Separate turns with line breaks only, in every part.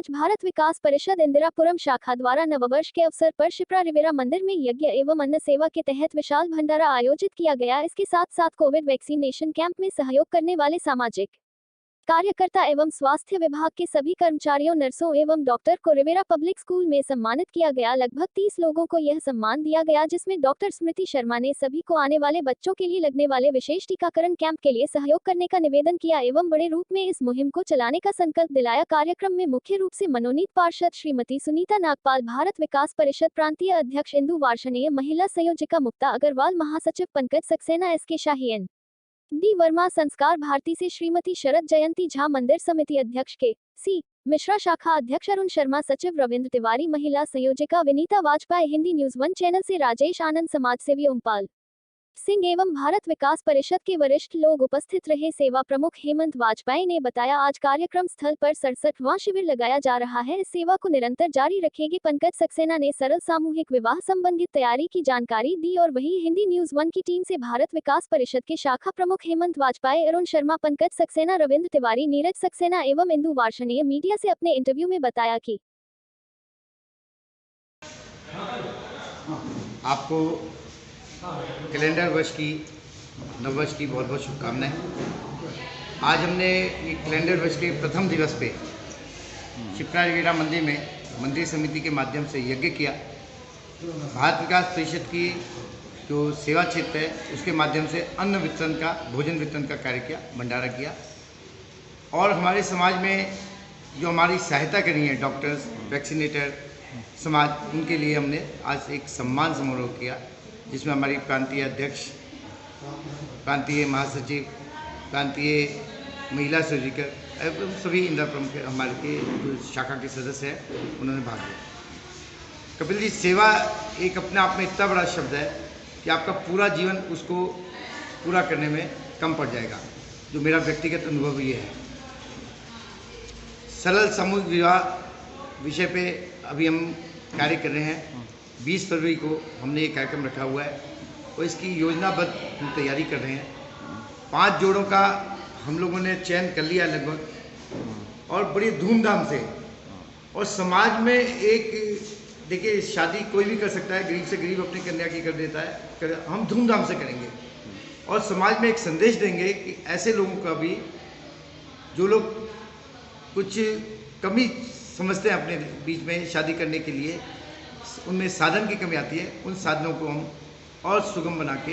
आज भारत विकास परिषद इंदिरापुरम शाखा द्वारा नववर्ष के अवसर पर शिप्रा रिवेरा मंदिर में यज्ञ एवं अन्न सेवा के तहत विशाल भंडारा आयोजित किया गया। इसके साथ साथ कोविड वैक्सीनेशन कैंप में सहयोग करने वाले सामाजिक कार्यकर्ता एवं स्वास्थ्य विभाग के सभी कर्मचारियों, नर्सों एवं डॉक्टर को रिवेरा पब्लिक स्कूल में सम्मानित किया गया। लगभग 30 लोगों को यह सम्मान दिया गया, जिसमें डॉक्टर स्मृति शर्मा ने सभी को आने वाले बच्चों के लिए लगने वाले विशेष टीकाकरण कैंप के लिए सहयोग करने का निवेदन किया एवं बड़े रूप में इस मुहिम को चलाने का संकल्प दिलाया। कार्यक्रम में मुख्य रूप से मनोनीत पार्षद श्रीमती सुनीता नागपाल, भारत विकास परिषद प्रांतीय अध्यक्ष इंदु वार्षणेय, महिला संयोजिका मुक्ता अग्रवाल, महासचिव पंकज सक्सेना, एस के शाही, एन डी वर्मा, संस्कार भारती से श्रीमती शरद जयंती झा, मंदिर समिति अध्यक्ष के सी मिश्रा, शाखा अध्यक्ष अरुण शर्मा, सचिव रविंद्र तिवारी, महिला संयोजिका विनीता वाजपेयी, हिंदी न्यूज 1 चैनल से राजेश आनंद, समाजसेवी ओमपाल सिंह एवं भारत विकास परिषद के वरिष्ठ लोग उपस्थित रहे। सेवा प्रमुख हेमंत वाजपेयी ने बताया, आज कार्यक्रम स्थल पर 67वां शिविर लगाया जा रहा है। इस सेवा को निरंतर जारी रखेगी। पंकज सक्सेना ने सरल सामूहिक विवाह संबंधित तैयारी की जानकारी दी और वही हिंदी न्यूज 1 की टीम से भारत विकास परिषद के शाखा प्रमुख हेमंत वाजपेयी, अरुण शर्मा, पंकज सक्सेना, रविंद्र तिवारी, नीरज सक्सेना एवं इंदु वार्षणेय मीडिया से अपने इंटरव्यू में बताया कि
आपको कैलेंडर वर्ष की नववर्ष की बहुत बहुत शुभकामनाएं। आज हमने ये कैलेंडर वर्ष के प्रथम दिवस पे शिप्रा रिवेरा मंदिर में मंदिर समिति के माध्यम से यज्ञ किया। भारत विकास परिषद की जो सेवा क्षेत्र है उसके माध्यम से अन्न वितरण का, भोजन वितरण का कार्य किया, भंडारा किया। और हमारे समाज में जो हमारी सहायता करी है डॉक्टर्स, वैक्सीनेटर समाज, उनके लिए हमने आज एक सम्मान समारोह किया, जिसमें हमारी प्रांतीय अध्यक्ष, प्रांतीय महासचिव, प्रांतीय महिला संयोजिका एवं सभी इंदिरापुरम के हमारे के जो शाखा के सदस्य हैं उन्होंने भाग लिया। कपिल जी, सेवा एक अपने आप में इतना बड़ा शब्द है कि आपका पूरा जीवन उसको पूरा करने में कम पड़ जाएगा। जो मेरा व्यक्तिगत अनुभव ये है। सरल सामूहिक विवाह विषय पे अभी हम कार्य कर रहे हैं। 20 फरवरी को हमने ये कार्यक्रम रखा हुआ है और इसकी योजनाबद्ध हम तैयारी कर रहे हैं। 5 जोड़ों का हम लोगों ने चयन कर लिया लगभग, और बड़ी धूमधाम से। और समाज में एक, देखिए, शादी कोई भी कर सकता है, गरीब से गरीब अपनी कन्या की कर देता है, हम धूमधाम से करेंगे और समाज में एक संदेश देंगे कि ऐसे लोगों का भी, जो लोग कुछ कमी समझते हैं अपने बीच में शादी करने के लिए, उनमें साधन की कमी आती है, उन साधनों को हम और सुगम बना के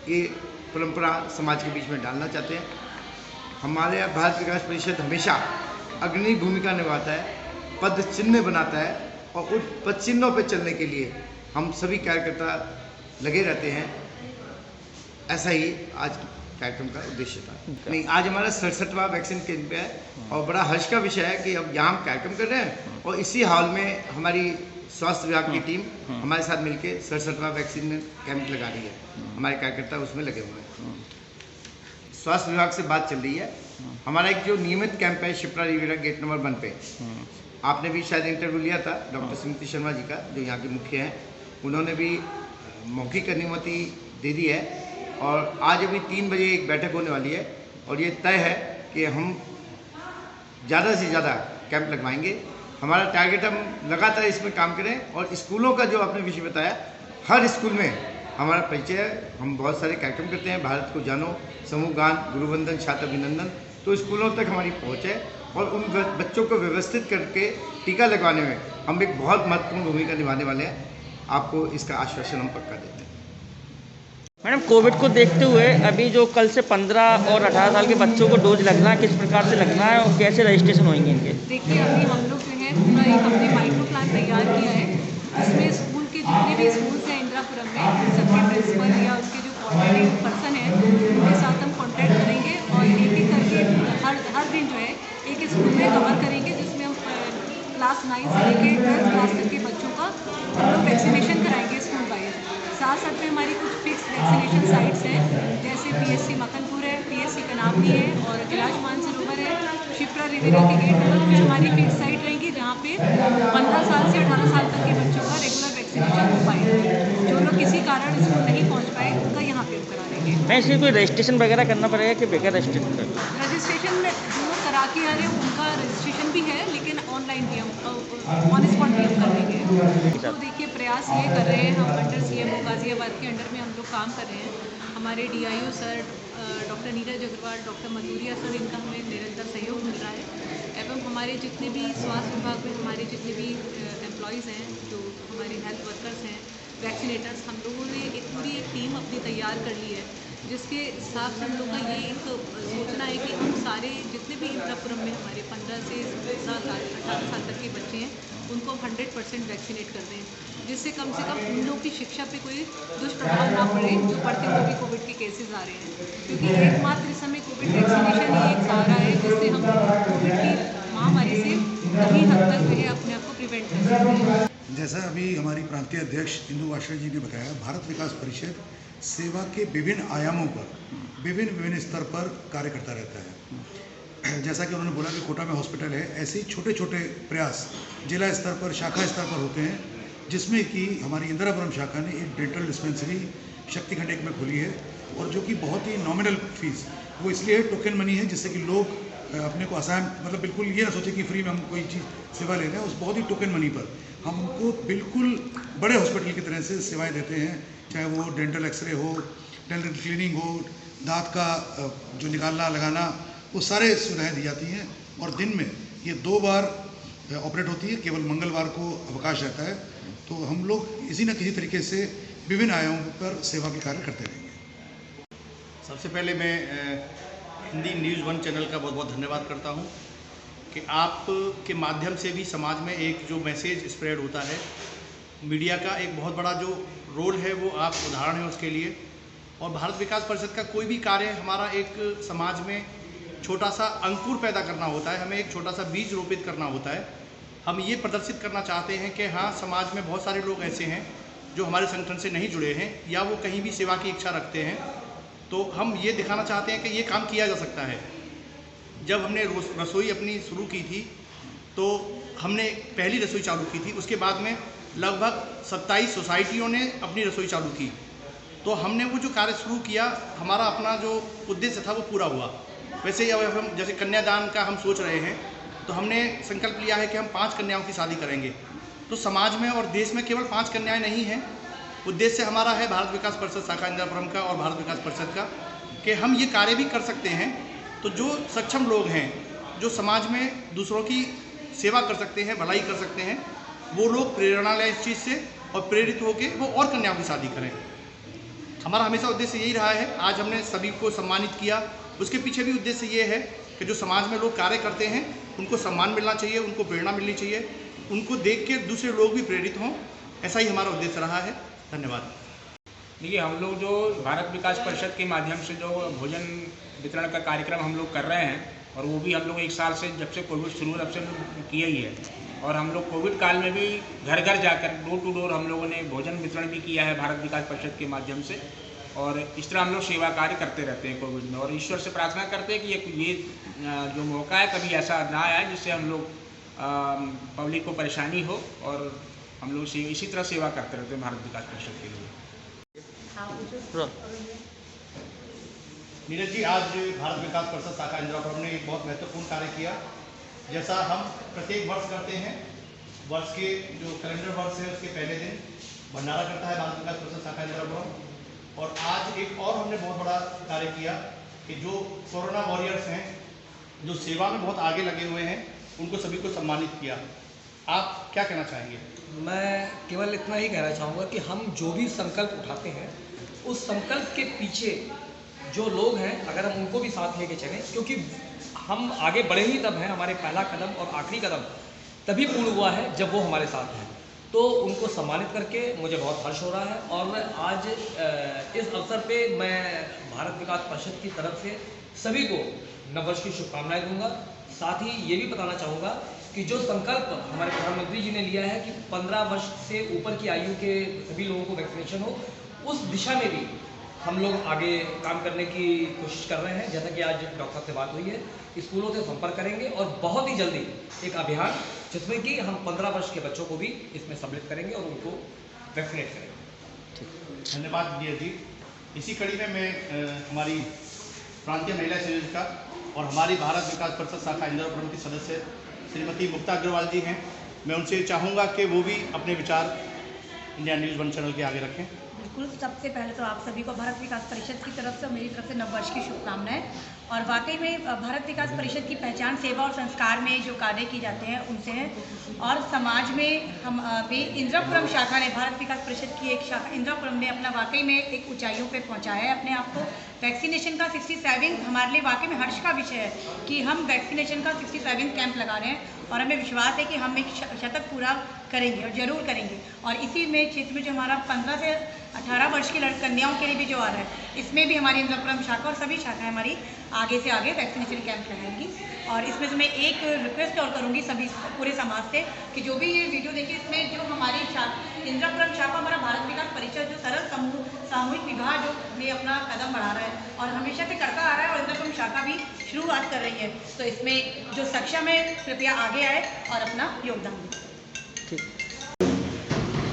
ये परंपरा समाज के बीच में डालना चाहते हैं। हमारे भारत विकास परिषद हमेशा अग्रणी भूमिका निभाता है, पद चिन्ह बनाता है, और उन पद चिन्हों पर चलने के लिए हम सभी कार्यकर्ता लगे रहते हैं। ऐसा ही आज कार्यक्रम का उद्देश्य था। नहीं, आज हमारा 67वां वैक्सीन कैंप है और बड़ा हर्ष का विषय है कि अब यहाँ हम कार्यक्रम कर रहे हैं और इसी हॉल में हमारी स्वास्थ्य विभाग की टीम हमारे साथ मिलकर 67वां वैक्सीन कैंप लगा रही है। हमारे कार्यकर्ता उसमें लगे हुए हैं। स्वास्थ्य विभाग से बात चल रही है। हमारा एक जो नियमित कैंप है शिप्रा रिवेरा गेट नंबर 1 पे, आपने भी शायद इंटरव्यू लिया था डॉक्टर स्मृति शर्मा जी का, जो यहाँ के मुख्य हैं। उन्होंने भी मौखिक अनुमति दे दी है और आज अभी 3 बजे एक बैठक होने वाली है और ये तय है कि हम ज़्यादा से ज़्यादा कैंप लगवाएंगे। हमारा टारगेट, हम लगातार इसमें काम करें और स्कूलों का जो आपने विषय बताया, हर स्कूल में हमारा परिचय है। हम बहुत सारे कार्यक्रम करते हैं, भारत को जानो, समूह गान, गुरुवंदन, छात्र अभिनंदन, तो स्कूलों तक हमारी पहुँच है और उन बच्चों को व्यवस्थित करके टीका लगवाने में हम एक बहुत महत्वपूर्ण भूमिका निभाने वाले हैं। आपको इसका आश्वासन हम पक्का देते हैं।
मैडम, कोविड को देखते हुए अभी जो कल से 15 और 18 साल के बच्चों को डोज लगना है, किस प्रकार से लगना है और कैसे रजिस्ट्रेशन होंगे इनके?
देखिए, अभी हम लोग जो है पूरा एक अपने माइक्रो प्लान तैयार किया है, जिसमें स्कूल के जितने भी स्कूल्स हैं इंदिरापुरम में, सबके प्रिंसिपल या उसके जो कोऑर्डिनेटिंग पर्सन है उनके साथ हम कॉन्टैक्ट करेंगे और एक एक करके हर दिन जो है एक स्कूल में कवर करेंगे, जिसमें हम क्लास 9 से लेकर 12th क्लास तक के बच्चों का हम लोग वैक्सीनेशन कराएंगे स्कूल वाइज। साथ साथ में हमारी कुछ फिक्स वैक्सीनेशन साइट्स हैं, जैसे PSC मक्खनपुर है, PSC कनावली है और कैलाश मानसरोवर है। शिप्रा रिवेरा के गेट नंबर कुछ हमारी फिक्स साइट रहेंगी, जहाँ पे 15 साल से 18 साल तक के बच्चों का रेगुलर वैक्सीनेशन हो पाएगा। जो लोग किसी कारण स्कूल नहीं पहुँच पाए, उनका यहाँ पे करा देंगे।
मैं इसलिए कोई रजिस्ट्रेशन वगैरह करना पड़ेगा कि बगैर रजिस्ट्रेशन?
रजिस्ट्रेशन में दोनों करा के आ रहे हैं उनका रजिस्ट्रेशन भी है, लेकिन ऑनलाइन भी हम ऑन स्पॉट भी हम कर देंगे। तो देखिए प्रयास ये कर रहे हैं हम अंडर CMO गाज़ियाबाद के अंडर में हम लोग काम कर रहे हैं। हमारे DIO sir doctor Neeraj Agarwal, doctor Madhuriya sir, इनका हमें निरंतर सहयोग मिल रहा है एवं हमारे जितने भी स्वास्थ्य विभाग में हमारे जितने भी एम्प्लॉयज़ हैं, जो हमारे हेल्थ वर्कर्स हैं, वैक्सीनेटर्स, हम लोगों ने एक पूरी टीम अपनी तैयार कर ली है, जिसके हिसाब से हम लोग का ये एक सोचना है कि हम सारे जितने भी इंद्रापुरम में हमारे 15 से 17 साल 18 साल तक के बच्चे हैं उनको 100% वैक्सीनेट कर दें, जिससे कम से कम उन लोगों की शिक्षा पे कोई दुष्प्रभाव ना पड़े जो बढ़ते हुए भी कोविड के केसेस आ रहे हैं। क्योंकि एकमात्र इस समय कोविड वैक्सीनेशन ही एक सहारा है जिससे हम कोविड की महामारी से कहीं हद तक जो है अपने आप को प्रिवेंट कर सकते हैं।
जैसा अभी हमारी प्रांतीय अध्यक्ष इंदु वाश्रय जी ने बताया, भारत विकास परिषद सेवा के विभिन्न आयामों पर विभिन्न स्तर पर कार्य करता रहता है। जैसा कि उन्होंने बोला कि कोटा में हॉस्पिटल है, ऐसे ही छोटे छोटे प्रयास जिला स्तर पर, शाखा स्तर पर होते हैं, जिसमें कि हमारी इंदिरापुरम शाखा ने एक डेंटल डिस्पेंसरी शक्तिखंड 1 में खोली है, और जो कि बहुत ही नॉमिनल फीस, वो इसलिए टोकन मनी है जिससे कि लोग अपने को आसान, मतलब बिल्कुल ये ना सोचे कि फ्री में हम कोई चीज़ सेवा ले रहे हैं, उस बहुत ही टोकन मनी पर हम उनको बिल्कुल बड़े हॉस्पिटल की तरह से सेवाएं देते हैं, चाहे वो डेंटल एक्सरे हो, डेंटल क्लीनिंग हो, दांत का जो निकालना लगाना, वो सारे सुविधाएं दी जाती हैं। और दिन में ये 2 बार ऑपरेट होती है, केवल मंगलवार को अवकाश रहता है। तो हम लोग इसी न किसी तरीके से विभिन्न आयामों पर सेवा के कार्य करते रहेंगे।
सबसे पहले मैं हिंदी न्यूज़ 1 चैनल का बहुत बहुत धन्यवाद करता हूं कि आप के माध्यम से भी समाज में एक जो मैसेज स्प्रेड होता है, मीडिया का एक बहुत बड़ा जो रोल है वो आप उदाहरण है उसके लिए। और भारत विकास परिषद का कोई भी कार्य हमारा एक समाज में छोटा सा अंकुर पैदा करना होता है, हमें एक छोटा सा बीज रोपित करना होता है। हम ये प्रदर्शित करना चाहते हैं कि हाँ, समाज में बहुत सारे लोग ऐसे हैं जो हमारे संगठन से नहीं जुड़े हैं या वो कहीं भी सेवा की इच्छा रखते हैं, तो हम ये दिखाना चाहते हैं कि ये काम किया जा सकता है। जब हमने रसोई अपनी शुरू की थी तो हमने पहली रसोई चालू की थी, उसके बाद में लगभग 27 सोसाइटियों ने अपनी रसोई चालू की। तो हमने वो जो कार्य शुरू किया, हमारा अपना जो उद्देश्य था वो पूरा हुआ। वैसे ही अब हम जैसे कन्यादान का हम सोच रहे हैं, तो हमने संकल्प लिया है कि हम 5 कन्याओं की शादी करेंगे। तो समाज में और देश में केवल 5 कन्याएं नहीं हैं, उद्देश्य हमारा है भारत विकास परिषद शाखा इंदिरापुरम का और भारत विकास परिषद का कि हम ये कार्य भी कर सकते हैं। तो जो सक्षम लोग हैं, जो समाज में दूसरों की सेवा कर सकते हैं, भलाई कर सकते हैं, वो लोग प्रेरणा लें इस चीज़ से और प्रेरित होकर वो और कन्याओं की शादी करें। हमारा हमेशा उद्देश्य यही रहा है। आज हमने सभी को सम्मानित किया, उसके पीछे भी उद्देश्य ये है कि जो समाज में लोग कार्य करते हैं उनको सम्मान मिलना चाहिए, उनको प्रेरणा मिलनी चाहिए, उनको देख के दूसरे लोग भी प्रेरित हों। ऐसा ही हमारा उद्देश्य रहा है। धन्यवाद।
देखिए, हम लोग जो भारत विकास परिषद के माध्यम से जो भोजन वितरण का कार्यक्रम हम लोग कर रहे हैं, और वो भी हम लोग 1 साल से जब से कोविड शुरू तब से किया ही है। और हम लोग कोविड काल में भी घर घर जाकर डोर टू डोर हम लोगों ने भोजन वितरण भी किया है भारत विकास परिषद के माध्यम से। और इस तरह हम लोग सेवा कार्य करते रहते हैं कोविड में, और ईश्वर से प्रार्थना करते हैं कि ये जो मौका है कभी ऐसा ना आए जिससे हम लोग पब्लिक को परेशानी हो, और हम लोग इसी तरह सेवा करते रहते हैं भारत विकास परिषद के लिए।
नीरज जी, आज भारत विकास परिषद शाखा इंदिरापुरम ने एक बहुत महत्वपूर्ण कार्य किया। जैसा हम प्रत्येक वर्ष करते हैं, वर्ष के जो कैलेंडर वर्ष है उसके पहले दिन भंडारा करता है भारत विकास परिषद शाखा इंदिरापुरम। और आज एक और हमने बहुत बड़ा कार्य किया कि जो कोरोना वॉरियर्स हैं, जो सेवा में बहुत आगे लगे हुए हैं, उनको सभी को सम्मानित किया। आप क्या कहना चाहेंगे?
मैं केवल इतना ही कहना चाहूँगा कि हम जो भी संकल्प उठाते हैं, उस संकल्प के पीछे जो लोग हैं, अगर हम उनको भी साथ लेके चलें, क्योंकि हम आगे बढ़े ही तब हैं, हमारे पहला कदम और आखिरी कदम तभी पूर्ण हुआ है जब वो हमारे साथ हैं। तो उनको सम्मानित करके मुझे बहुत हर्ष हो रहा है। और मैं आज इस अवसर पे मैं भारत विकास परिषद की तरफ से सभी को नववर्ष की शुभकामनाएं दूंगा। साथ ही ये भी बताना चाहूँगा कि जो संकल्प हमारे प्रधानमंत्री जी ने लिया है कि 15 वर्ष से ऊपर की आयु के सभी लोगों को वैक्सीनेशन हो, उस दिशा में भी हम लोग आगे काम करने की कोशिश कर रहे हैं। जैसा कि आज डॉक्टर से बात हुई है, स्कूलों से संपर्क करेंगे और बहुत ही जल्दी एक अभियान जिसमें कि हम 15 वर्ष के बच्चों को भी इसमें सम्मिलित करेंगे और उनको वैक्सीनेट करेंगे।
धन्यवाद नीरज जी। इसी कड़ी में मैं हमारी प्रांतीय महिला संयोजिका और हमारी भारत विकास परिषद शाखा इंदिरापुरम की सदस्य श्रीमती मुक्ता अग्रवाल जी हैं। मैं उनसे चाहूँगा कि वो भी अपने विचार इंडिया न्यूज़ 1 चैनल के आगे रखें।
बिल्कुल, सबसे पहले तो आप सभी को भारत विकास परिषद की तरफ से मेरी तरफ से नववर्ष की शुभकामनाएं। और वाकई में भारत विकास परिषद की पहचान सेवा और संस्कार में जो कार्य किए जाते हैं उनसे है। और समाज में हम इंदिरापुरम शाखा ने, भारत विकास परिषद की एक शाखा इंदिरापुरम ने अपना वाकई में एक ऊंचाइयों पे पहुंचाया है अपने आप को। वैक्सीनेशन का 67 हमारे लिए वाकई में हर्ष का विषय है कि हम वैक्सीनेशन का 67 कैंप लगा रहे हैं और हमें विश्वास है कि हम एक शतक पूरा करेंगे और ज़रूर करेंगे। और इसी में क्षेत्र में जो हमारा 15 से 18 वर्ष की कन्याओं के लिए भी जो आ रहा है, इसमें भी हमारी इंदिरापुरम शाखा और सभी शाखाएं हमारी आगे से आगे वैक्सीनेशन कैंप लगाएंगी। और इसमें से मैं एक रिक्वेस्ट और करूँगी सभी पूरे समाज से कि जो भी ये वीडियो देखिए, इसमें जो हमारी इंदिरापुरम शाखा हमारा भारत विकास परिषद जो सरल सामूहिक विवाह जो में अपना कदम बढ़ा रहा है और हमेशा से करता आ रहा है और इंदिरापुरम शाखा भी शुरुआत कर रही है, तो इसमें जो सक्षम है कृपया आगे आए और अपना योगदान दें।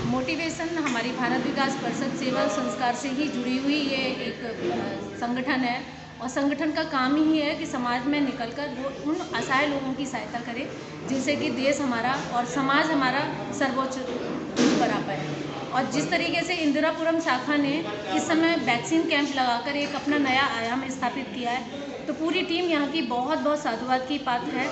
मोटिवेशन हमारी भारत विकास परिषद सेवा संस्कार से ही जुड़ी हुई ये एक संगठन है और संगठन का काम ही है कि समाज में निकलकर वो उन असहाय लोगों की सहायता करे जिससे कि देश हमारा और समाज हमारा सर्वोच्च बना पाए। और जिस तरीके से इंदिरापुरम शाखा ने इस समय वैक्सीन कैंप लगाकर एक अपना नया आयाम स्थापित किया है, तो पूरी टीम यहाँ की बहुत बहुत साधुवाद की पात्र है।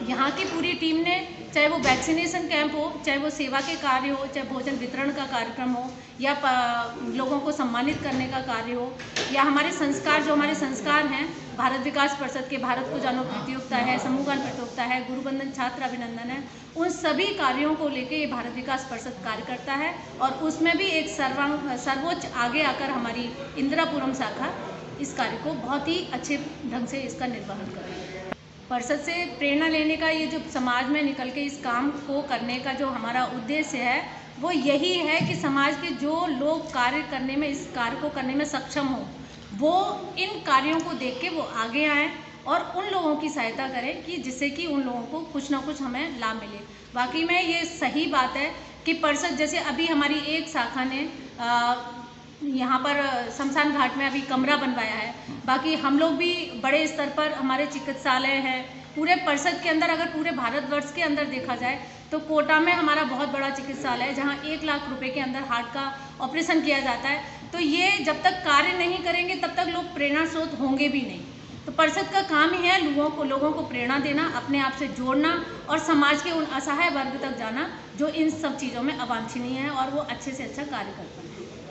यहाँ की पूरी टीम ने, चाहे वो वैक्सीनेशन कैंप हो, चाहे वो सेवा के कार्य हो, चाहे भोजन वितरण का कार्यक्रम हो, या लोगों को सम्मानित करने का कार्य हो, या हमारे संस्कार जो हमारे संस्कार हैं भारत विकास परिषद के, भारत को जानो प्रतियोगिता है, समूह गान प्रतियोगिता है, गुरुबंधन छात्र अभिनंदन है, उन सभी कार्यों को लेके ये भारत विकास परिषद कार्य करता है। और उसमें भी एक सर्वोच्च आगे आकर हमारी इंदिरापुरम शाखा इस कार्य को बहुत ही अच्छे ढंग से इसका निर्वहन कर रही है। परिषद से प्रेरणा लेने का ये जो समाज में निकल के इस काम को करने का जो हमारा उद्देश्य है वो यही है कि समाज के जो लोग कार्य करने में, इस कार्य को करने में सक्षम हो, वो इन कार्यों को देख के वो आगे आएँ और उन लोगों की सहायता करें कि जिससे कि उन लोगों को कुछ ना कुछ हमें लाभ मिले। वाकई में ये सही बात है कि परिषद, जैसे अभी हमारी एक शाखा ने यहाँ पर शमशान घाट में अभी कमरा बनवाया है, बाकी हम लोग भी बड़े स्तर पर हमारे चिकित्सालय हैं पूरे परिषद के अंदर। अगर पूरे भारतवर्ष के अंदर देखा जाए तो कोटा में हमारा बहुत बड़ा चिकित्सालय है जहाँ 1 लाख रुपए के अंदर हार्ट का ऑपरेशन किया जाता है। तो ये जब तक कार्य नहीं करेंगे तब तक लोग प्रेरणा स्रोत होंगे भी नहीं। तो परिषद का काम ही है लोगों को प्रेरणा देना, अपने आप से जोड़ना और समाज के उन असहाय वर्ग तक जाना जो इन सब चीज़ों में अवांछनीय है और वो अच्छे से अच्छा कार्य करता है।